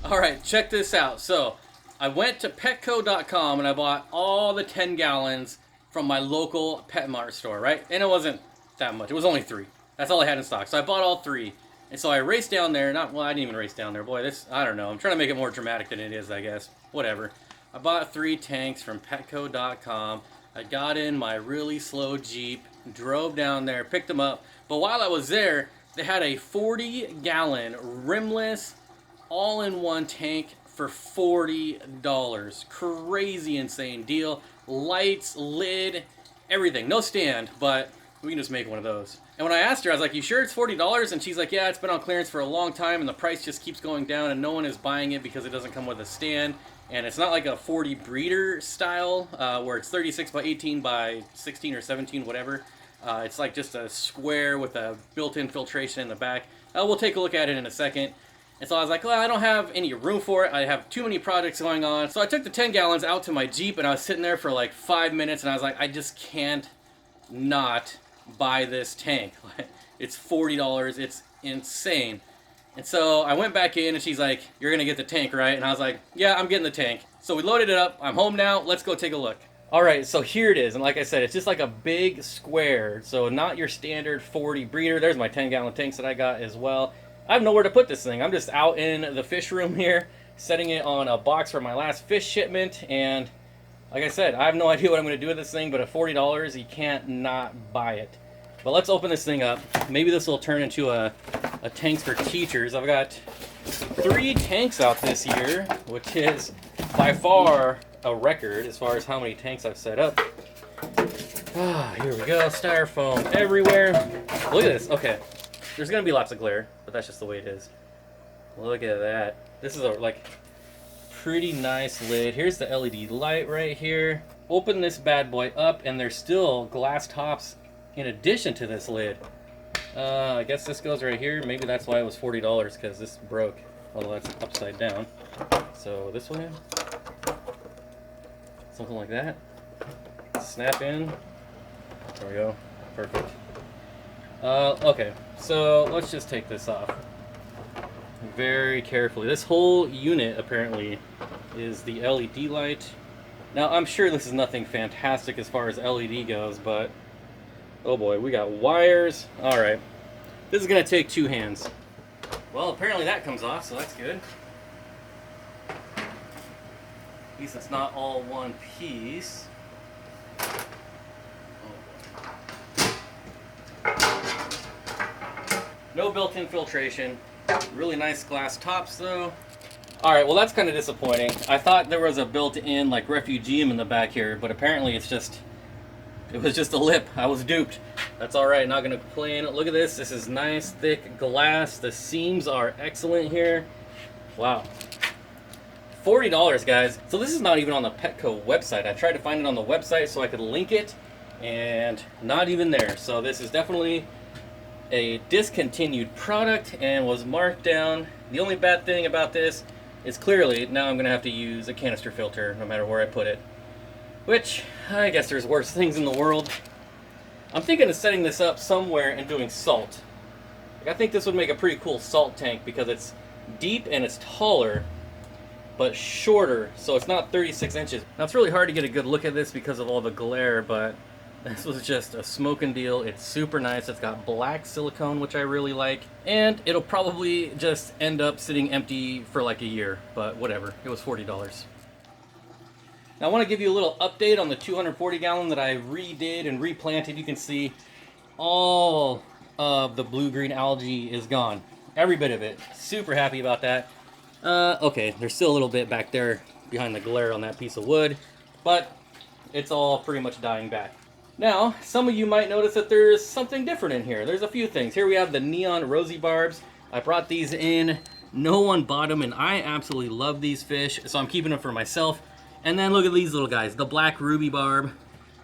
All right, check this out. So I went to Petco.com and I bought all the 10 gallons from my local Pet Mart store, right? And it wasn't that much. It was only 3. That's all I had in stock. So I bought all 3. And so I raced down there. Well, I didn't even race down there. Boy, I don't know. I'm trying to make it more dramatic than it is, I guess. Whatever. I bought 3 tanks from Petco.com. I got in my really slow Jeep, drove down there, picked them up. But while I was there, they had a 40-gallon rimless all-in-one tank for $40. Crazy insane deal. Lights, lid, everything. No stand, but we can just make one of those. And when I asked her, I was like, you sure it's $40? And she's like, yeah, it's been on clearance for a long time and the price just keeps going down and no one is buying it because it doesn't come with a stand. And it's not like a 40 breeder style where it's 36 by 18 by 16 or 17, whatever. It's like just a square with a built-in filtration in the back. We'll take a look at it in a second. And so I was like, well, I don't have any room for it. I have too many projects going on. So I took the 10 gallons out to my Jeep and I was sitting there for like 5 minutes and I was like, I just can't not buy this tank. It's $40. It's insane. And so I went back in and she's like, you're going to get the tank, right? And I was like, yeah, I'm getting the tank. So we loaded it up. I'm home now. Let's go take a look. All right, so here it is. And like I said, it's just like a big square. So not your standard 40 breeder. There's my 10-gallon tanks that I got as well. I have nowhere to put this thing. I'm just out in the fish room here, setting it on a box for my last fish shipment. And like I said, I have no idea what I'm going to do with this thing, but at $40, you can't not buy it. But let's open this thing up. Maybe this will turn into a tanks for teachers. I've got 3 tanks out this year, which is by far a record as far as how many tanks I've set up. Here we go. Styrofoam everywhere. Look at this. Okay. There's going to be lots of glare, but that's just the way it is. Look at that. This is a pretty nice lid. Here's the LED light right here. Open this bad boy up, and there's still glass tops in addition to this lid. I guess this goes right here. Maybe that's why it was $40, because this broke. Although that's upside down. So this way. Something like that. Snap in. There we go. Perfect. Okay, so let's just take this off very carefully. This whole unit apparently is the LED light. Now I'm sure this is nothing fantastic as far as LED goes, but oh boy, we got wires. All right, this is gonna take 2 hands. Well, apparently that comes off, so that's good. At least it's not all one piece. No built-in filtration. Really nice glass tops though. Alright, well that's kind of disappointing. I thought there was a built-in like refugium in the back here, but apparently it was just a lip. I was duped. That's alright, not gonna complain. Look at this. This is nice, thick glass. The seams are excellent here. Wow. $40, guys. So this is not even on the Petco website. I tried to find it on the website so I could link it, and not even there. So this is definitely a discontinued product and was marked down. The only bad thing about this is clearly now I'm going to have to use a canister filter no matter where I put it. Which, I guess there's worse things in the world. I'm thinking of setting this up somewhere and doing salt. I think this would make a pretty cool salt tank because it's deep and it's taller, but shorter, so it's not 36 inches. Now it's really hard to get a good look at this because of all the glare, but this was just a smoking deal. It's super nice. It's got black silicone, which I really like. And it'll probably just end up sitting empty for like a year, but whatever. It was $40. Now I want to give you a little update on the 240 gallon that I redid and replanted. You can see all of the blue-green algae is gone. Every bit of it. Super happy about that. Okay, there's still a little bit back there behind the glare on that piece of wood, but it's all pretty much dying back. Now, some of you might notice that there's something different in here. There's a few things. Here we have the neon Rosy Barbs. I brought these in. No one bought them, and I absolutely love these fish, so I'm keeping them for myself. And then look at these little guys, the black ruby barb.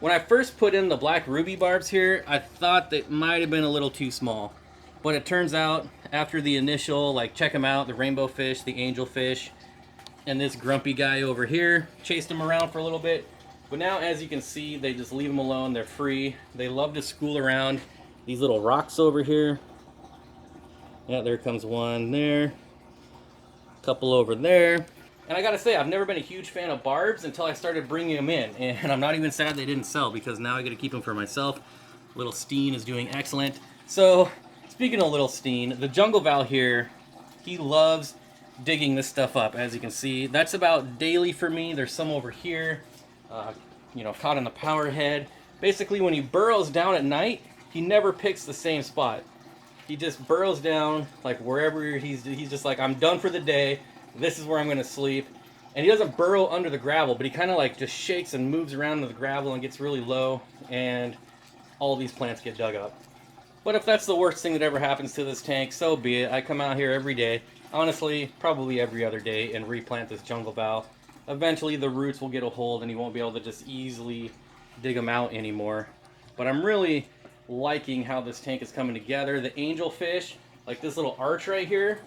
When I first put in the black ruby barbs here, I thought they might have been a little too small. But it turns out, after the initial, like, check them out, the rainbow fish, the angel fish, and this grumpy guy over here, chased them around for a little bit. But now, as you can see, they just leave them alone. They're free. They love to school around these little rocks over here. Yeah, there comes one there. Couple over there. And I gotta say, I've never been a huge fan of Barbs until I started bringing them in. And I'm not even sad they didn't sell, because now I gotta keep them for myself. Little Steen is doing excellent. So, speaking of Little Steen, the jungle val here, he loves digging this stuff up, as you can see. That's about daily for me. There's some over here, you know, caught in the power head. Basically, when he burrows down at night, he never picks the same spot. He just burrows down, like wherever he's just like, I'm done for the day. This is where I'm gonna sleep. And he doesn't burrow under the gravel, but he kind of like just shakes and moves around in the gravel and gets really low, and all these plants get dug up. But if that's the worst thing that ever happens to this tank, so be it. I come out here every day, honestly, probably every other day, and replant this jungle val. Eventually the roots will get a hold and you won't be able to just easily dig them out anymore. But I'm really liking how this tank is coming together. The angelfish, like this little arch right here,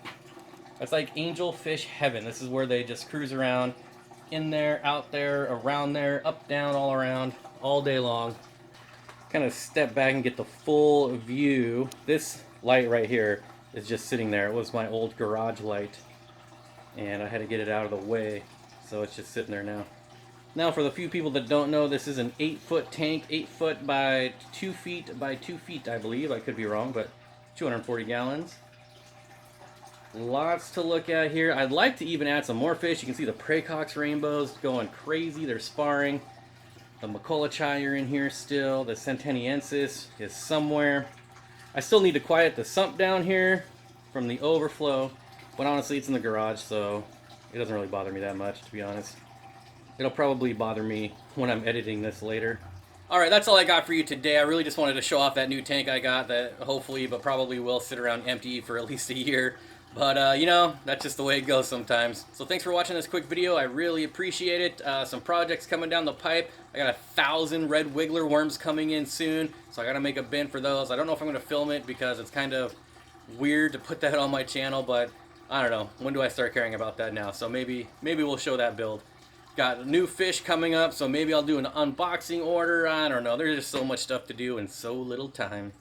that's like angelfish heaven. This is where they just cruise around, in there, out there, around there, up, down, all around, all day long. Kind of step back and get the full view. This light right here is just sitting there. It was my old garage light, and I had to get it out of the way, so it's just sitting there now. Now, for the few people that don't know, this is an 8-foot tank, 8 foot by 2 feet by 2 feet, I believe. I could be wrong, but 240 gallons. Lots to look at here. I'd like to even add some more fish. You can see the Praecox rainbows going crazy. They're sparring. The Macolochai are in here still. The Centenniensis is somewhere. I still need to quiet the sump down here from the overflow, but honestly it's in the garage, so it doesn't really bother me that much, to be honest. It'll probably bother me when I'm editing this later. Alright, that's all I got for you today. I really just wanted to show off that new tank I got that hopefully, but probably will sit around empty for at least a year. But, you know, that's just the way it goes sometimes. So thanks for watching this quick video. I really appreciate it. Some projects coming down the pipe. I got 1,000 red wiggler worms coming in soon, so I got to make a bin for those. I don't know if I'm going to film it because it's kind of weird to put that on my channel, but I don't know. When do I start caring about that now? So maybe we'll show that build. Got new fish coming up, so maybe I'll do an unboxing order. I don't know. There's just so much stuff to do in so little time.